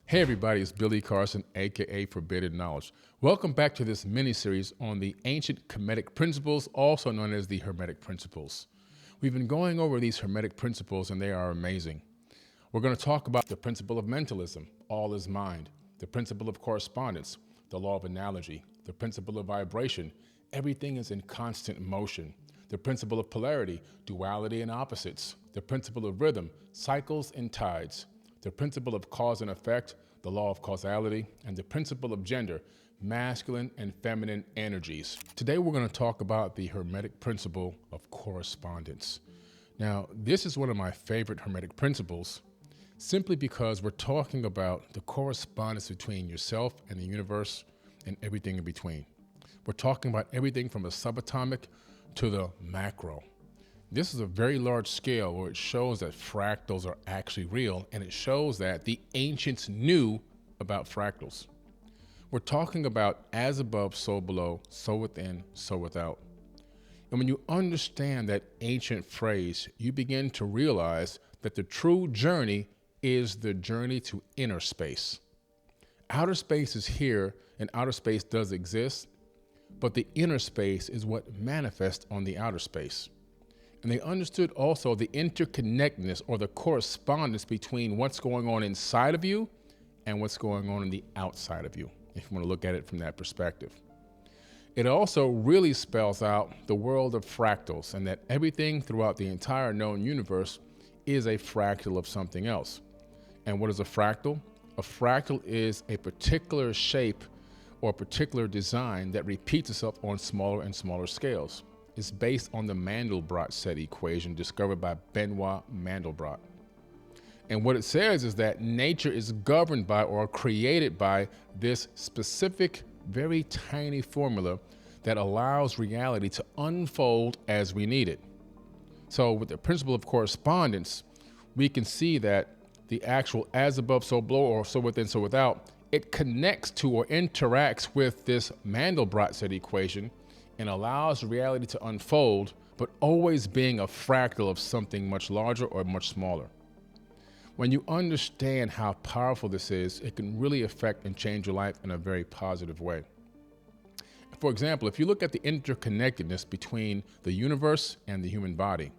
Hey everybody, it's Billy Carson, aka Forbidden Knowledge. Welcome back to this mini-series on the ancient Hermetic Principles, also known as the Hermetic Principles. We've been going over these Hermetic Principles and they are amazing. We're going to talk about the principle of mentalism, all is mind, the principle of correspondence, the law of analogy, the principle of vibration, everything is in constant motion, the principle of polarity, duality and opposites, the principle of rhythm, cycles and tides, the principle of cause and effect, the law of causality, and the principle of gender, masculine and feminine energies. Today we're going to talk about the Hermetic principle of correspondence. Now, this is one of my favorite Hermetic principles simply because we're talking about the correspondence between yourself and the universe and everything in between. We're talking about everything from the subatomic to the macro. This is a very large scale where it shows that fractals are actually real, and it shows that the ancients knew about fractals. We're talking about as above, so below, so within, so without. And when you understand that ancient phrase, you begin to realize that the true journey is the journey to inner space. Outer space is here, and outer space does exist, but the inner space is what manifests on the outer space. And they understood also the interconnectedness or the correspondence between what's going on inside of you and what's going on in the outside of you, if you want to look at it from that perspective. It also really spells out the world of fractals and that everything throughout the entire known universe is a fractal of something else. And what is a fractal? A fractal is a particular shape or particular design that repeats itself on smaller and smaller scales. Is based on the Mandelbrot set equation discovered by Benoit Mandelbrot. And what it says is that nature is governed by or created by this specific, very tiny formula that allows reality to unfold as we need it. So with the principle of correspondence, we can see that the actual as above, so below, or so within, so without, it connects to or interacts with this Mandelbrot set equation and allows reality to unfold, but always being a fractal of something much larger or much smaller. When you understand how powerful this is, it can really affect and change your life in a very positive way. For example, if you look at the interconnectedness between the universe and the human body,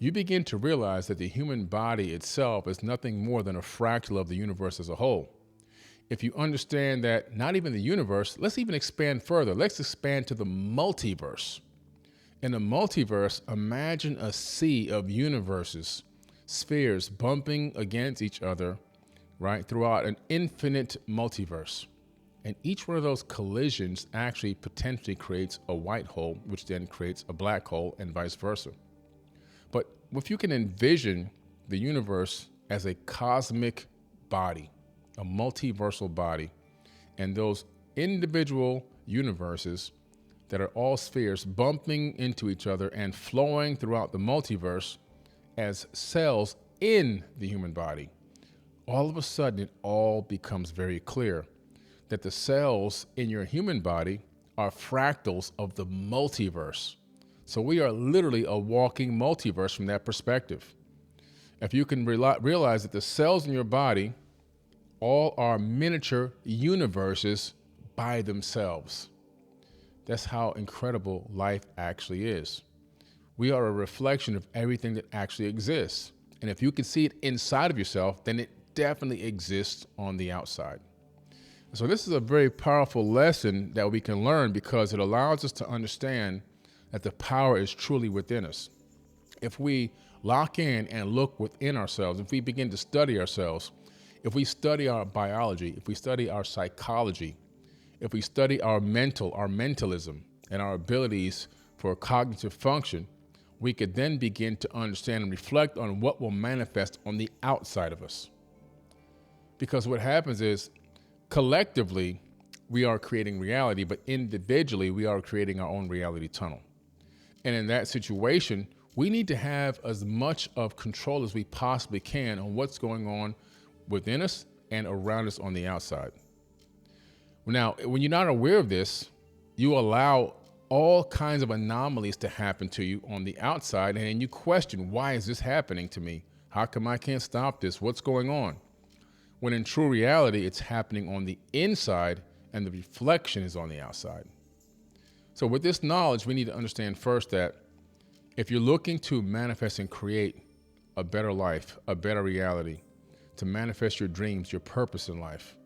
you begin to realize that the human body itself is nothing more than a fractal of the universe as a whole. If you understand that not even the universe, let's even expand further. Let's expand to the multiverse. In the multiverse, imagine a sea of universes, spheres bumping against each other, right, throughout an infinite multiverse. And each one of those collisions actually potentially creates a white hole, which then creates a black hole and vice versa. But if you can envision the universe as a cosmic body, a multiversal body, and those individual universes that are all spheres bumping into each other and flowing throughout the multiverse as cells in the human body, all of a sudden it all becomes very clear that the cells in your human body are fractals of the multiverse. So we are literally a walking multiverse from that perspective. If you can realize that the cells in your body all are miniature universes by themselves. That's how incredible life actually is. We are a reflection of everything that actually exists. And if you can see it inside of yourself, then it definitely exists on the outside. So this is a very powerful lesson that we can learn because it allows us to understand that the power is truly within us. If we lock in and look within ourselves, if we begin to study ourselves, if we study our biology, if we study our psychology, if we study our mentalism and our abilities for cognitive function, we could then begin to understand and reflect on what will manifest on the outside of us. Because what happens is, collectively, we are creating reality, but individually, we are creating our own reality tunnel. And in that situation, we need to have as much of control as we possibly can on what's going on within us and around us on the outside. Now, when you're not aware of this, you allow all kinds of anomalies to happen to you on the outside, and you question, why is this happening to me? How come I can't stop this? What's going on? when in true reality, it's happening on the inside and the reflection is on the outside. So with this knowledge, we need to understand first that if you're looking to manifest and create a better life, a better reality, to manifest your dreams, your purpose in life,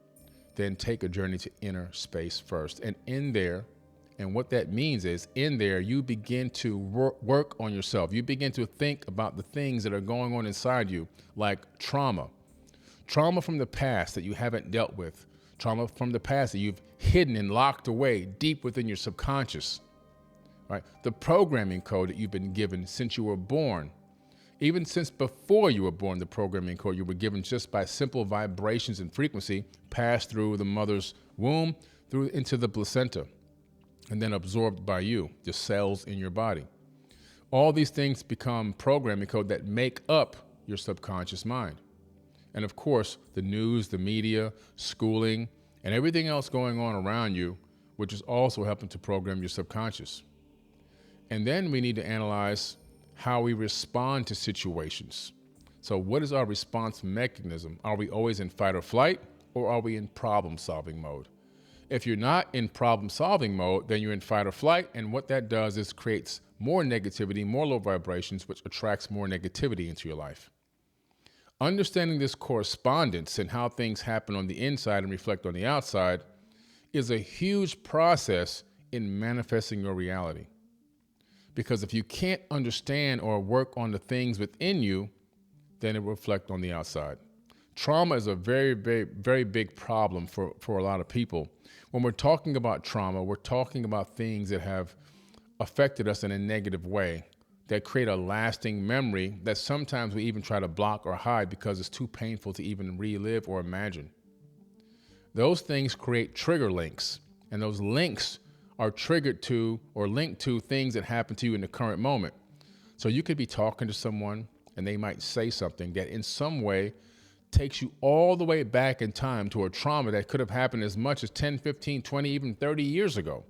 then take a journey to inner space first. And in there, and what that means is in there, you begin to work on yourself. You begin to think about the things that are going on inside you, like trauma from the past that you haven't dealt with, trauma from the past that you've hidden and locked away deep within your subconscious, right? The programming code that you've been given since you were born, even since before you were born, the programming code you were given just by simple vibrations and frequency passed through the mother's womb, through into the placenta, and then absorbed by you, the cells in your body. All these things become programming code that make up your subconscious mind. And of course, the news, the media, schooling, and everything else going on around you, which is also helping to program your subconscious. And then we need to analyze how we respond to situations. So what is our response mechanism? Are we always in fight or flight, or are we in problem-solving mode? If you're not in problem-solving mode, then you're in fight or flight, and what that does is creates more negativity, more low vibrations, which attracts more negativity into your life. Understanding this correspondence and how things happen on the inside and reflect on the outside is a huge process in manifesting your reality. Because if you can't understand or work on the things within you, then it will reflect on the outside. Trauma is a very, very, very big problem for a lot of people. When we're talking about trauma, we're talking about things that have affected us in a negative way, that create a lasting memory that sometimes we even try to block or hide because it's too painful to even relive or imagine. Those things create trigger links, and those links are triggered to or linked to things that happen to you in the current moment. So you could be talking to someone and they might say something that in some way takes you all the way back in time to a trauma that could have happened as much as 10, 15, 20, even 30 years ago.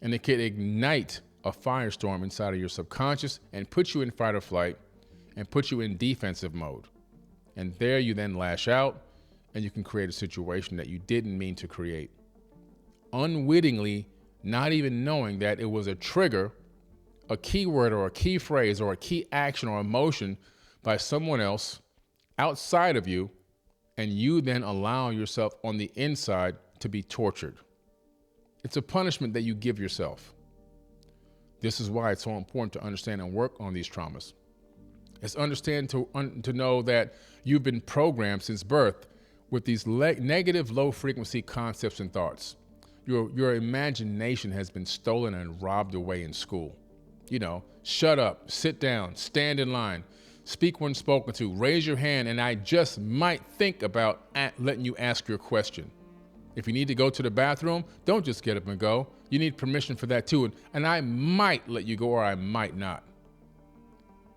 And it could ignite a firestorm inside of your subconscious and put you in fight or flight and put you in defensive mode. And there you then lash out and you can create a situation that you didn't mean to create. Unwittingly, not even knowing that it was a trigger, a keyword or a key phrase or a key action or emotion by someone else outside of you, and you then allow yourself on the inside to be tortured. It's a punishment that you give yourself. This is why it's so important to understand and work on these traumas. It's understand to know that you've been programmed since birth with these negative low frequency concepts and thoughts. Your imagination has been stolen and robbed away in school. You know, shut up, sit down, stand in line, speak when spoken to, raise your hand, and I just might think about letting you ask your question. If you need to go to the bathroom, don't just get up and go. You need permission for that too. And I might let you go or I might not.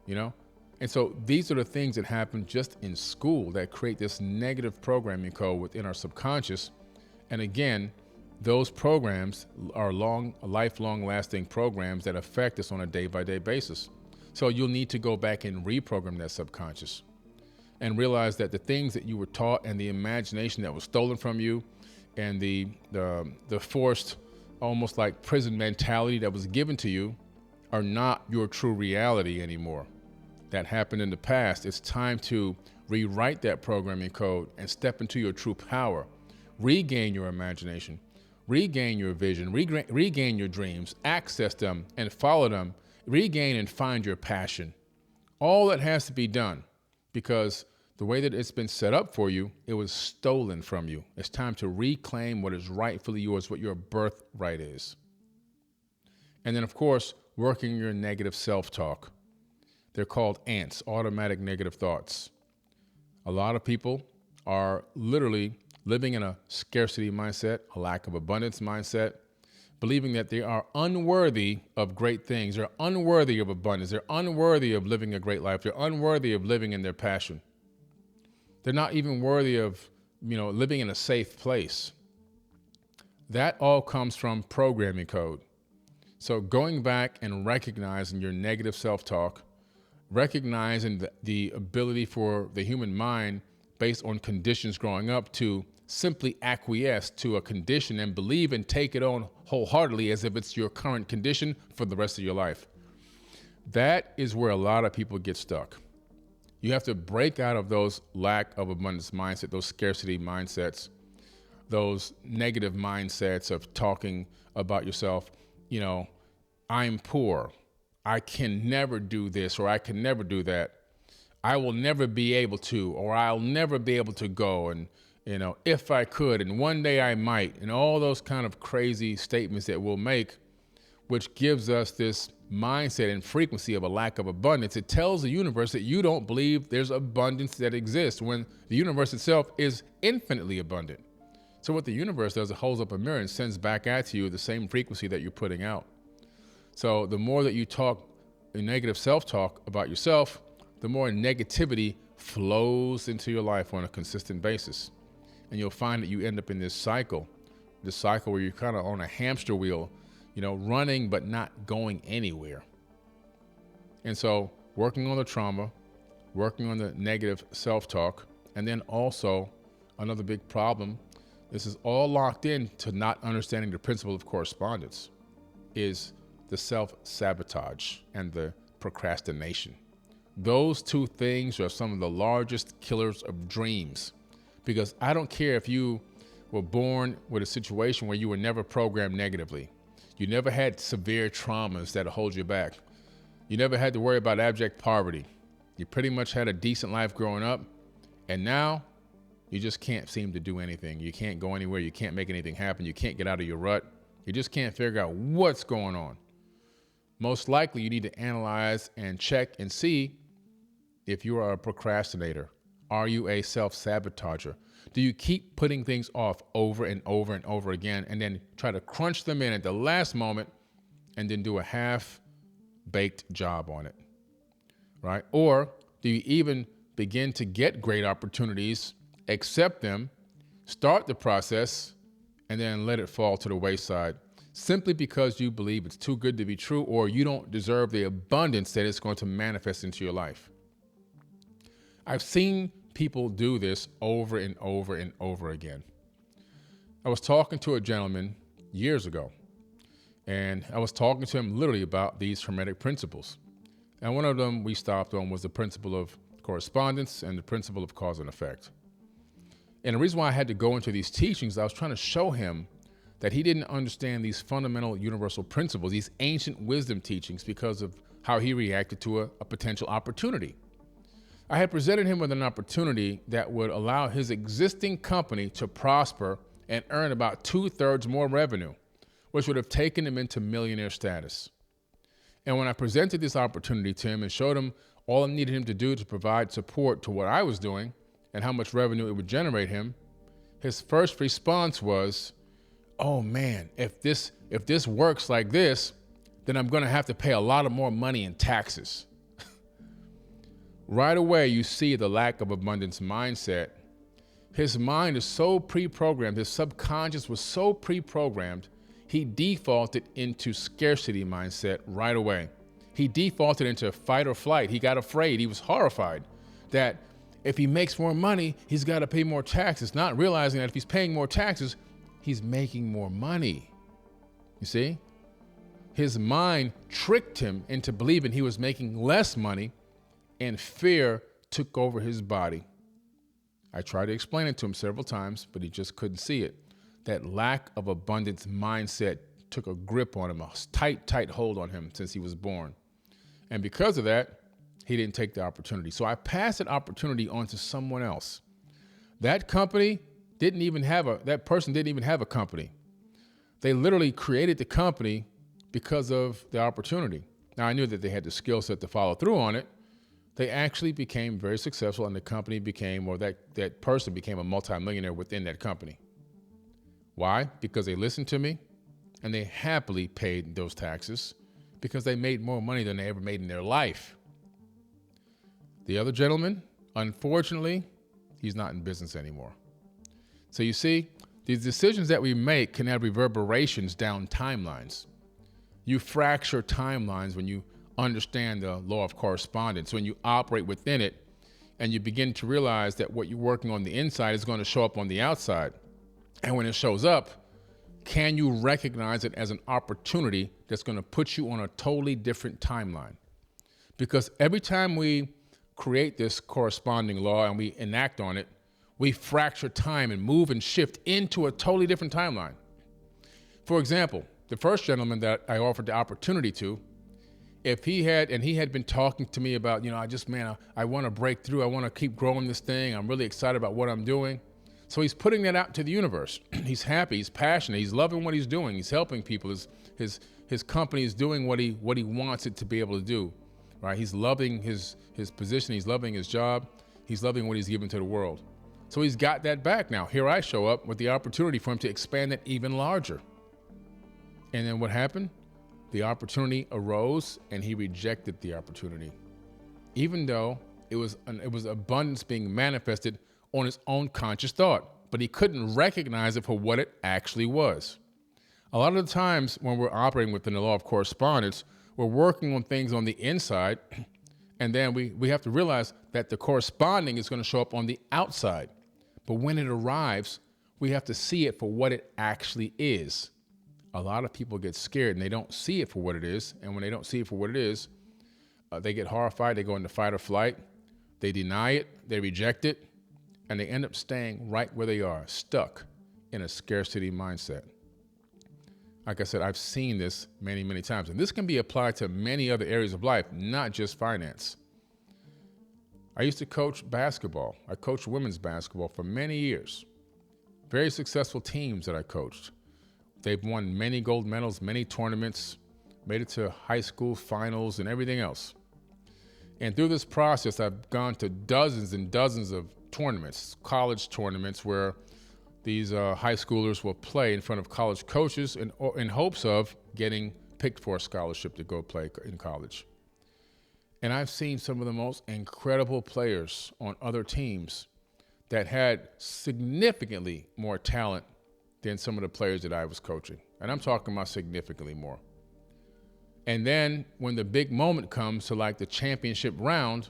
You know? And so these are the things that happen just in school that create this negative programming code within our subconscious. And again, those programs are lifelong lasting programs that affect us on a day-by-day basis. So you'll need to go back and reprogram that subconscious and realize that the things that you were taught and the imagination that was stolen from you and the forced, almost like prison mentality that was given to you are not your true reality anymore. That happened in the past. It's time to rewrite that programming code and step into your true power. Regain your imagination, regain your vision, regain your dreams, access them and follow them, regain and find your passion. All that has to be done because the way that it's been set up for you, it was stolen from you. It's time to reclaim what is rightfully yours, what your birthright is. And then, of course, working your negative self-talk. They're called ants, automatic negative thoughts. A lot of people are literally living in a scarcity mindset, a lack of abundance mindset, believing that they are unworthy of great things. They're unworthy of abundance. They're unworthy of living a great life. They're unworthy of living in their passion. They're not even worthy of, living in a safe place. That all comes from programming code. So going back and recognizing your negative self-talk, recognizing the ability for the human mind based on conditions growing up to simply acquiesce to a condition and believe and take it on wholeheartedly as if it's your current condition for the rest of your life. That is where a lot of people get stuck. You have to break out of those lack of abundance mindset, those scarcity mindsets, those negative mindsets of talking about yourself. You know, I'm poor. I can never do this, or I can never do that. I will never be able to, or I'll never be able to go. And, you know, if I could, and one day I might, and all those kind of crazy statements that we'll make, which gives us this mindset and frequency of a lack of abundance. It tells the universe that you don't believe there's abundance that exists when the universe itself is infinitely abundant. So what the universe does, it holds up a mirror and sends back at you the same frequency that you're putting out. So the more that you talk negative self-talk about yourself, the more negativity flows into your life on a consistent basis. And you'll find that you end up in this cycle where you're kind of on a hamster wheel, you know, running but not going anywhere. And so working on the trauma, working on the negative self-talk, and then also another big problem, this is all locked in to not understanding the principle of correspondence, is the self-sabotage and the procrastination. Those two things are some of the largest killers of dreams, because I don't care if you were born with a situation where you were never programmed negatively. You never had severe traumas that hold you back. You never had to worry about abject poverty. You pretty much had a decent life growing up, and now you just can't seem to do anything. You can't go anywhere. You can't make anything happen. You can't get out of your rut. You just can't figure out what's going on. Most likely you need to analyze and check and see if you are a procrastinator. Are you a self-sabotager? Do you keep putting things off over and over and over again and then try to crunch them in at the last moment and then do a half-baked job on it, right? Or do you even begin to get great opportunities, accept them, start the process, and then let it fall to the wayside simply because you believe it's too good to be true, or you don't deserve the abundance that it's going to manifest into your life? I've seen people do this over and over and over again. I was talking to a gentleman years ago, and I was talking to him literally about these Hermetic principles. And one of them we stopped on was the principle of correspondence and the principle of cause and effect. And the reason why I had to go into these teachings, I was trying to show him that he didn't understand these fundamental universal principles, these ancient wisdom teachings, because of how he reacted to a potential opportunity. I had presented him with an opportunity that would allow his existing company to prosper and earn about 2/3 more revenue, which would have taken him into millionaire status. And when I presented this opportunity to him and showed him all I needed him to do to provide support to what I was doing and how much revenue it would generate him, his first response was, "Oh man, if this works like this, then I'm going to have to pay a lot of more money in taxes." Right away, you see the lack of abundance mindset. His mind is so pre-programmed, his subconscious was so pre-programmed, he defaulted into scarcity mindset right away. He defaulted into fight or flight. He got afraid. He was horrified that if he makes more money, he's got to pay more taxes, not realizing that if he's paying more taxes, he's making more money. You see? His mind tricked him into believing he was making less money, and fear took over his body. I tried to explain it to him several times, but he just couldn't see it. That lack of abundance mindset took a grip on him, a tight hold on him since he was born. And because of that, he didn't take the opportunity. So I passed that opportunity on to someone else. That company that person didn't even have a company. They literally created the company because of the opportunity. Now, I knew that they had the skill set to follow through on it. They actually became very successful, and the company became, or that person became, a multimillionaire within that company. Why? Because they listened to me, and they happily paid those taxes because they made more money than they ever made in their life. The other gentleman, unfortunately, he's not in business anymore. So you see, these decisions that we make can have reverberations down timelines. You fracture timelines when you understand the law of correspondence. When you operate within it, And you begin to realize that what you're working on the inside is going to show up on the outside. And when it shows up, can you recognize it as an opportunity that's going to put you on a totally different timeline? Because every time we create this corresponding law and we enact on it, we fracture time and move and shift into a totally different timeline. For example, the first gentleman that I offered the opportunity to, if he had been talking to me about, I want to break through. I want to keep growing this thing. I'm really excited about what I'm doing. So he's putting that out to the universe. He's happy. He's passionate. He's loving what he's doing. He's helping people. His company is doing what he wants it to be able to do, right? He's loving his position. He's loving his job. He's loving what he's given to the world. So he's got that back now. Here I show up with the opportunity for him to expand it even larger. And then what happened? The opportunity arose and he rejected the opportunity. Even though it was abundance being manifested on his own conscious thought, but he couldn't recognize it for what it actually was. A lot of the times when we're operating within the law of correspondence, we're working on things on the inside, and then we have to realize that the corresponding is going to show up on the outside. But when it arrives, we have to see it for what it actually is. A lot of people get scared and they don't see it for what it is. And when they don't see it for what it is, they get horrified. They go into fight or flight. They deny it. They reject it. And they end up staying right where they are, stuck in a scarcity mindset. Like I said, I've seen this many, many times. And this can be applied to many other areas of life, not just finance. I used to coach basketball. I coached women's basketball for many years. Very successful teams that I coached. They've won many gold medals, many tournaments, made it to high school finals and everything else. And through this process, I've gone to dozens and dozens of tournaments, college tournaments, where these high schoolers will play in front of college coaches in hopes of getting picked for a scholarship to go play in college. And I've seen some of the most incredible players on other teams that had significantly more talent than some of the players that I was coaching. And I'm talking about significantly more. And then when the big moment comes to like the championship round,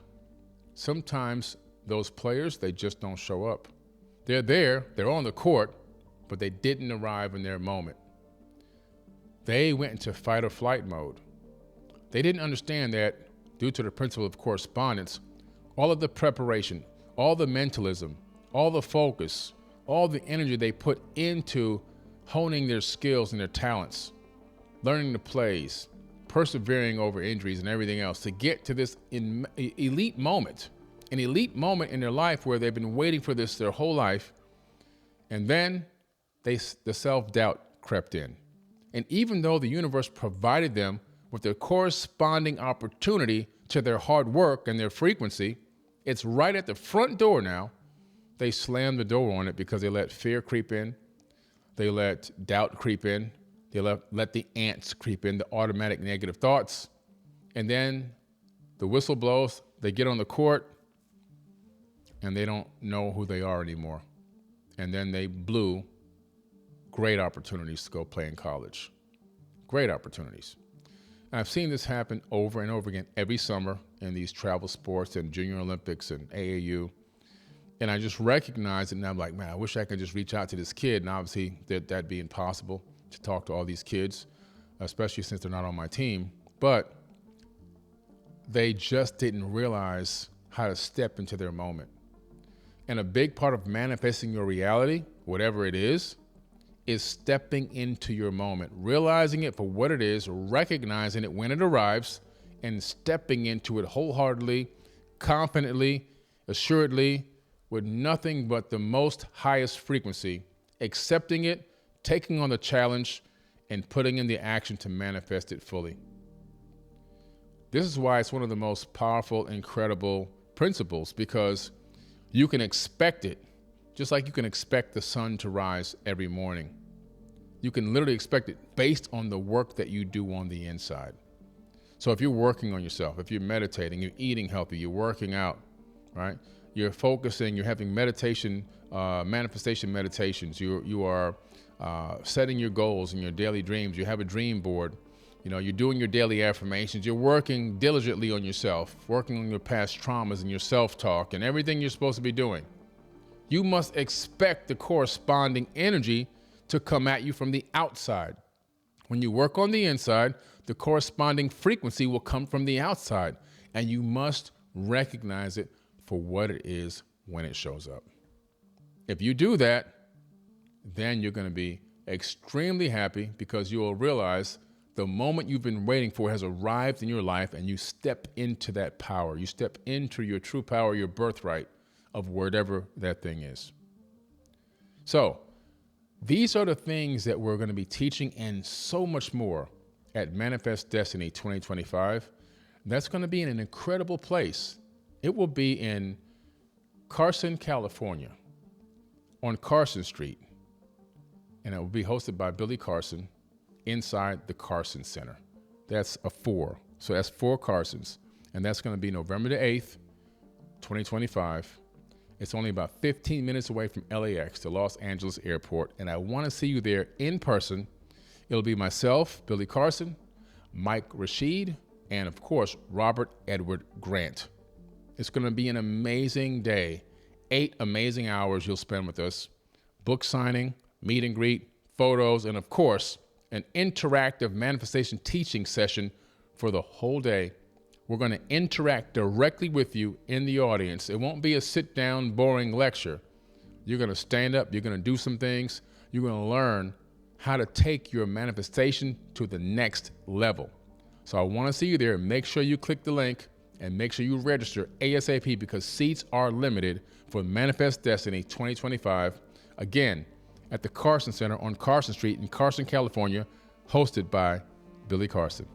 sometimes those players, they just don't show up. They're there, they're on the court, but they didn't arrive in their moment. They went into fight or flight mode. They didn't understand that due to the principle of correspondence, all of the preparation, all the mentalism, all the focus, all the energy they put into honing their skills and their talents, learning the plays, persevering over injuries and everything else to get to this elite moment, an elite moment in their life where they've been waiting for this their whole life. And then the self-doubt crept in. And even though the universe provided them with the corresponding opportunity to their hard work and their frequency, it's right at the front door now. They slammed the door on it because they let fear creep in. They let doubt creep in. They let the ants creep in, the automatic negative thoughts. And then the whistle blows, they get on the court, and they don't know who they are anymore. And then they blew great opportunities to go play in college. Great opportunities. And I've seen this happen over and over again every summer in these travel sports and Junior Olympics and AAU. And I just recognize it, and I'm like, man, I wish I could just reach out to this kid. And obviously, that'd be impossible to talk to all these kids, especially since they're not on my team. But they just didn't realize how to step into their moment. And a big part of manifesting your reality, whatever it is stepping into your moment, realizing it for what it is, recognizing it when it arrives, and stepping into it wholeheartedly, confidently, assuredly, with nothing but the most highest frequency, accepting it, taking on the challenge, and putting in the action to manifest it fully. This is why it's one of the most powerful, incredible principles, because you can expect it, just like you can expect the sun to rise every morning. You can literally expect it based on the work that you do on the inside. So if you're working on yourself, if you're meditating, you're eating healthy, you're working out, right? You're focusing, you're having meditation, manifestation meditations, you are setting your goals and your daily dreams, you have a dream board, You're doing your daily affirmations. You're working diligently on yourself, working on your past traumas and your self-talk and everything you're supposed to be doing. You must expect the corresponding energy to come at you from the outside. When you work on the inside, the corresponding frequency will come from the outside, and you must recognize it for what it is when it shows up. If you do that, then you're going to be extremely happy because you will realize the moment you've been waiting for has arrived in your life, and you step into that power. You step into your true power, your birthright of whatever that thing is. So these are the things that we're going to be teaching and so much more at Manifest Destiny 2025. That's going to be in an incredible place. It will be in Carson, California, on Carson Street. And it will be hosted by Billy Carson inside the Carson Center. That's a 4. So that's 4 Carsons. And that's going to be November the 8th, 2025. It's only about 15 minutes away from LAX, the Los Angeles airport. And I want to see you there in person. It'll be myself, Billy Carson, Mike Rashid, and of course, Robert Edward Grant. It's going to be an amazing day. 8 amazing hours you'll spend with us. Book signing, meet and greet, photos, and of course, an interactive manifestation teaching session for the whole day. We're going to interact directly with you in the audience. It won't be a sit-down, boring lecture. You're going to stand up. You're going to do some things. You're going to learn how to take your manifestation to the next level. So I want to see you there. Make sure you click the link and make sure you register ASAP because seats are limited for Manifest Destiny 2025. Again, at the Carson Center on Carson Street in Carson, California, hosted by Billy Carson.